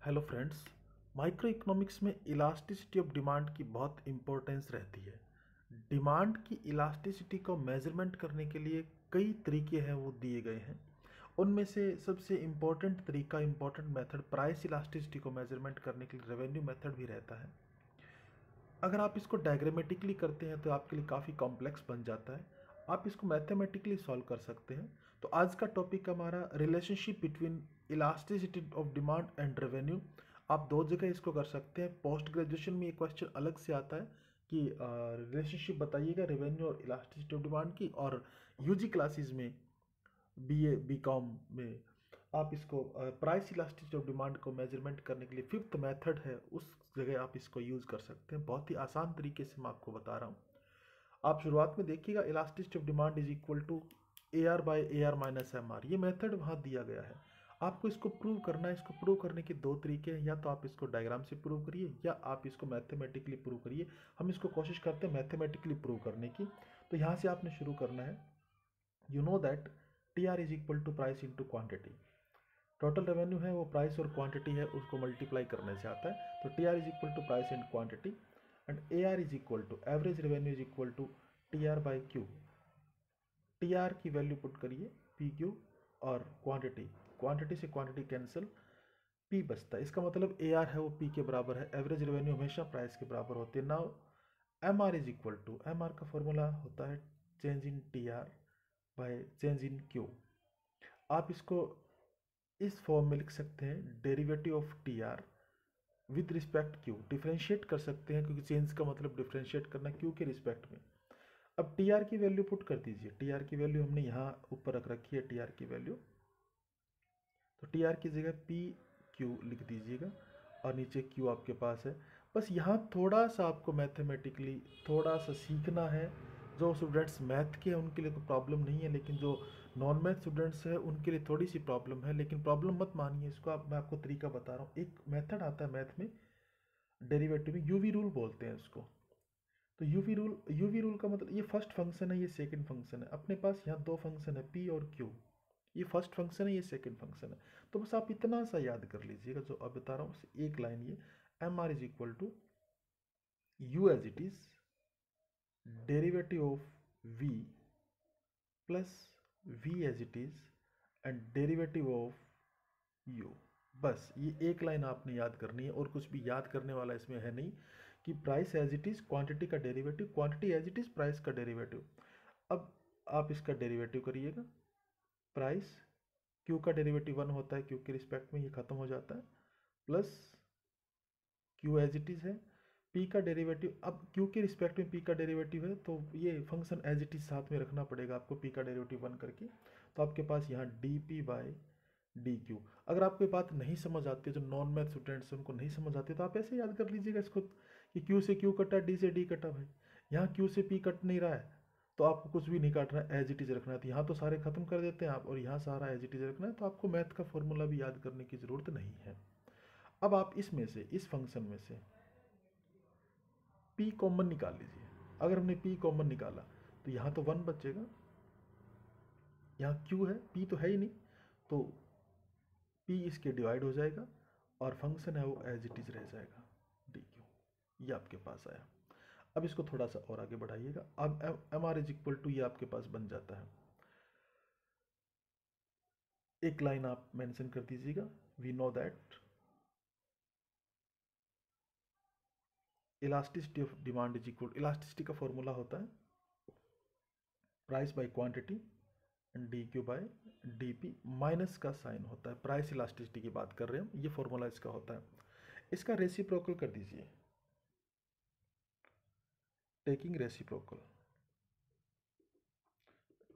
Hello friends. Micro economics में elasticity of demand की बहुत इम्पोर्टेंस रहती है। डिमांड की इलास्टिसिटी को मेजरमेंट करने के लिए कई तरीके हैं वो दिए गए हैं। उनमें से सबसे इम्पोर्टेंट मेथड प्राइस इलास्टिसिटी को मेजरमेंट करने के लिए रेवेन्यू मेथड भी रहता है। अगर आप इसको डायग्रामेटिकली करते हैं तो आपके लिए काफ़ी कॉम्प्लेक्स बन जाता है। आप इसको मैथमेटिकली सॉल्व कर सकते हैं। तो आज का टॉपिक हमारा relationship between elasticity of demand and revenue. आप दो जगह इसको कर सकते हैं। पोस्ट ग्रेजुएशन में ये क्वेश्चन अलग से आता है कि रिलेशनशिप बताइएगा रेवेन्यू और इलास्टिसिटी ऑफ डिमांड की, और यूजी क्लासेस में बीए बीकॉम में आप इसको प्राइस इलास्टिसिटी ऑफ डिमांड को मेजरमेंट करने के लिए फिफ्थ मेथड है, उस जगह आप इसको यूज़ कर सकते हैं। बहुत ही आसान तरीके से मैं आपको बता रहा हूँ। आप शुरुआत में देखिएगा, elasticity of demand is equal to A R by A R minus M R. ये मेथड वहाँ दिया गया है। आपको इसको प्रूव करना है। इसको प्रूव करने के दो तरीके हैं, या तो आप इसको डायग्राम से प्रूव करिए या आप इसको मैथमेटिकली प्रूव करिए। हम इसको कोशिश करते हैं मैथमेटिकली प्रूव करने की। तो यहाँ से आपने शुरू करना है। You know that T R is equal to price into quantity. Total revenue है वो प्राइस और क्वांटिटी है उसको मल्टीप्लाई करने से आता है। तो T R is equal to price and quantity, and A R is equal to average revenue is equal to T R by Q. T R की वैल्यू पुट करिए पी क्यू, और क्वांटिटी, क्वांटिटी से quantity cancel, P बचता है। इसका मतलब A R है वो पी के बराबर है। एवरेज रेवेन्यू हमेशा प्राइस के बराबर होती है। Now M R is equal to, M R का फॉर्मूला होता है change in T R by change in Q. आप इसको इस फॉर्म में लिख सकते हैं, derivative of T R with respect Q. Differentiate कर सकते हैं क्योंकि चेंज का मतलब डिफ्रेंशिएट करना क्यू के रिस्पेक्ट में। अब टी आर की वैल्यू पुट कर दीजिए। टी आर की वैल्यू हमने यहाँ ऊपर रख रखी है टी आर की वैल्यू। तो टी आर की जगह पी क्यू लिख दीजिएगा, और नीचे क्यू आपके पास है। बस यहाँ थोड़ा सा आपको मैथमेटिकली थोड़ा सा सीखना है। जो स्टूडेंट्स मैथ के हैं उनके लिए तो प्रॉब्लम नहीं है, लेकिन जो नॉन मैथ स्टूडेंट्स हैं उनके लिए थोड़ी सी प्रॉब्लम है। लेकिन प्रॉब्लम मत मानिए इसको। मैं आपको तरीका बता रहा हूँ। एक मेथड आता है मैथ में, डेरिवेटिव में, यूवी रूल बोलते हैं उसको। तो यूवी रूल का मतलब, ये फर्स्ट फंक्शन है, ये सेकंड फंक्शन है। अपने पास यहाँ दो फंक्शन है पी और क्यू। ये फर्स्ट फंक्शन है, ये सेकंड फंक्शन है। तो बस आप इतना सा याद कर लीजिएगा जो अब बता रहा हूँ। एक लाइन ये, M R is equal to U as it is derivative of V plus V as it is and derivative of U. बस ये एक लाइन आपने याद करनी है, और कुछ भी याद करने वाला इसमें है नहीं। कि price as it is quantity का derivative, quantity as it is price का डेरिवेटिव। अब आप इसका डेरिवेटिव करिएगा। प्राइस, क्यू का डेरिवेटिव 1 होता है, क्यू के रिस्पेक्ट में ये खत्म हो जाता है, plus Q as it is है। पी का डेरिवेटिव, अब क्यू के रिस्पेक्ट में पी का डेरिवेटिव है तो ये फंक्शन एज इट इज साथ में रखना पड़ेगा आपको, पी का डेरिवेटिव 1 करके। तो आपके पास यहाँ D P by D Q. अगर आपको ये बात नहीं समझ आती है, जो नॉन मैथ स्टूडेंट्स हैं उनको नहीं समझ आती, तो आप ऐसे याद कर लीजिएगा इसको कि क्यू से क्यू कटा, डी से डी कटा। भाई यहाँ क्यू से पी कट नहीं रहा है तो आपको कुछ भी नहीं काटना है, एज इट इज रखना है। तो यहाँ तो सारे खत्म कर देते हैं आप, और यहाँ सारा एज इट इज रखना है। तो आपको मैथ का फॉर्मूला भी याद करने की ज़रूरत नहीं है। अब आप इसमें से, इस फंक्शन में से पी कॉमन निकाल लीजिए। अगर हमने पी कॉमन निकाला तो यहाँ तो 1 बचेगा, यहाँ क्यू है, पी तो है ही नहीं, तो पी इसके डिवाइड हो जाएगा, और फंक्शन है वो एज इट इज रह जाएगा, डी क्यू। ये आपके पास आया। अब इसको थोड़ा सा और आगे बढ़ाइएगा। अब M R is equal to, ये आपके पास बन जाता है। एक लाइन आप मेंशन कर दीजिएगा, we know that elasticity of demand is equal, elasticity का फॉर्मूला होता है price by quantity and D Q by D P, minus का साइन होता है। प्राइस इलास्टिसिटी की बात कर रहे हैं हम, ये फॉर्मूला इसका होता है। इसका रेसिप्रोकल कर दीजिए, टेकिंग रेसिप्रोकल,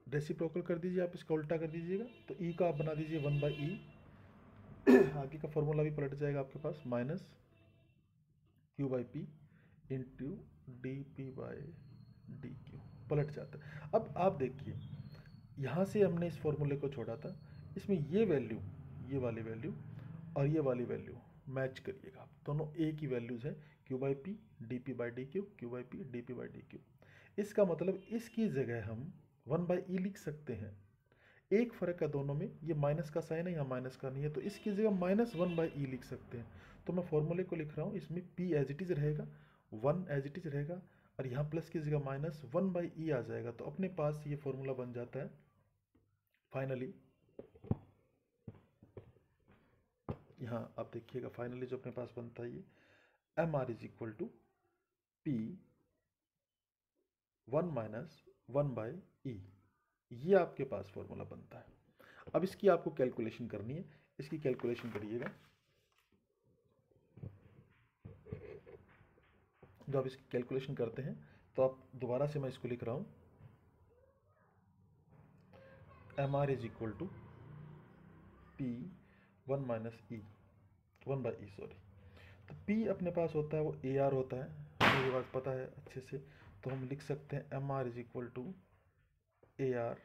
रेसिप्रोकल कर दीजिए। आप इसका उल्टा कर दीजिएगा, तो ई का आप बना दीजिए 1/e। आगे का फॉर्मूला भी पलट जाएगा आपके पास, minus Q by P into D P by D Q, पलट जाता है। अब आप देखिए, यहाँ से हमने इस फॉर्मूले को छोड़ा था, इसमें ये वैल्यू, ये वाली वैल्यू और ये वाली वैल्यू मैच करिएगा आप। दोनों एक ही वैल्यूज़ हैं, Q by P D P by D Q, Q by P D P by D Q. इसका मतलब इसकी जगह हम 1/e लिख सकते हैं। एक फ़र्क है दोनों में, ये माइनस का साइन है, यहाँ माइनस का नहीं है, तो इसकी जगह -1/e लिख सकते हैं। तो मैं फॉर्मूले को लिख रहा हूँ, इसमें p एज इट इज़ रहेगा, 1 एज इट इज़ रहेगा, और यहाँ प्लस की जगह -1/e आ जाएगा। तो अपने पास ये फॉर्मूला बन जाता है फाइनली। यहाँ आप देखिएगा फाइनली जो अपने पास बनता है ये mr is equal to p 1 - 1/e, ये आपके पास फॉर्मूला बनता है। अब इसकी आपको कैलकुलेशन करनी है, इसकी कैलकुलेशन करिएगा। जब आप इसकी कैलकुलेशन करते हैं तो आप दोबारा से मैं इसको लिख रहा हूँ, mr is equal to p 1/e sorry. तो p अपने पास होता है वो ar होता है, हमें ये बात पता है अच्छे से। तो हम लिख सकते हैं mr is equal to ar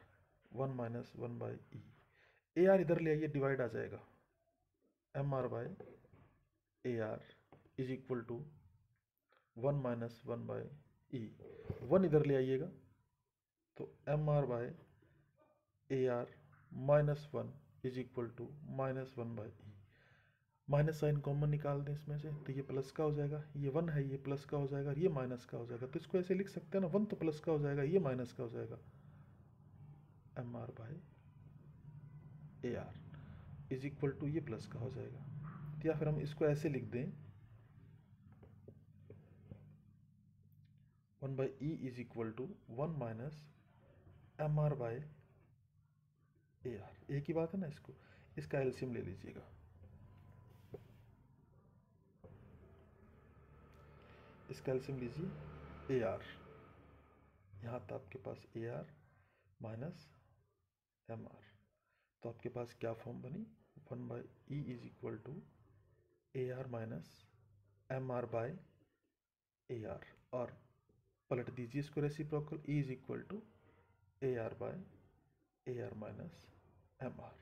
1 - 1/e। ar इधर ले आइए, डिवाइड आ जाएगा, mr/ar is equal to 1 - 1/e। 1 इधर ले आइएगा, तो mr/ar -1 is equal to -1/e। Minus sign common निकाल दें इसमें से, तो ये प्लस का हो जाएगा, ये 1 है, ये प्लस का हो जाएगा, ये माइनस का हो जाएगा। तो इसको ऐसे लिख सकते हैं ना, 1 तो प्लस का हो जाएगा, ये माइनस का हो जाएगा, mr/ar इज इक्वल टू ये प्लस का हो जाएगा। तो या फिर हम इसको ऐसे लिख दें, 1/e is equal to 1 - mr/ar। एक ही बात है ना, इसका एलसीएम ले लीजिएगा। इसका एलसीएम लीजिए ar, यहाँ था आपके पास ar माइनस mr, तो आपके पास क्या फॉर्म बनी, 1/e is equal to ar minus mr/ar, और पलट दीजिए इसको reciprocal, e is equal to ar minus mr।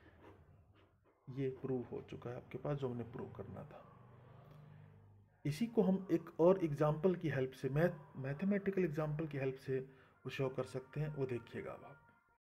ये प्रूव हो चुका है आपके पास जो हमने प्रूव करना था। इसी को हम एक और एग्जाम्पल की हेल्प से, मैथमेटिकल एग्जाम्पल की हेल्प से वो शो कर सकते हैं, वो देखिएगा अब आप।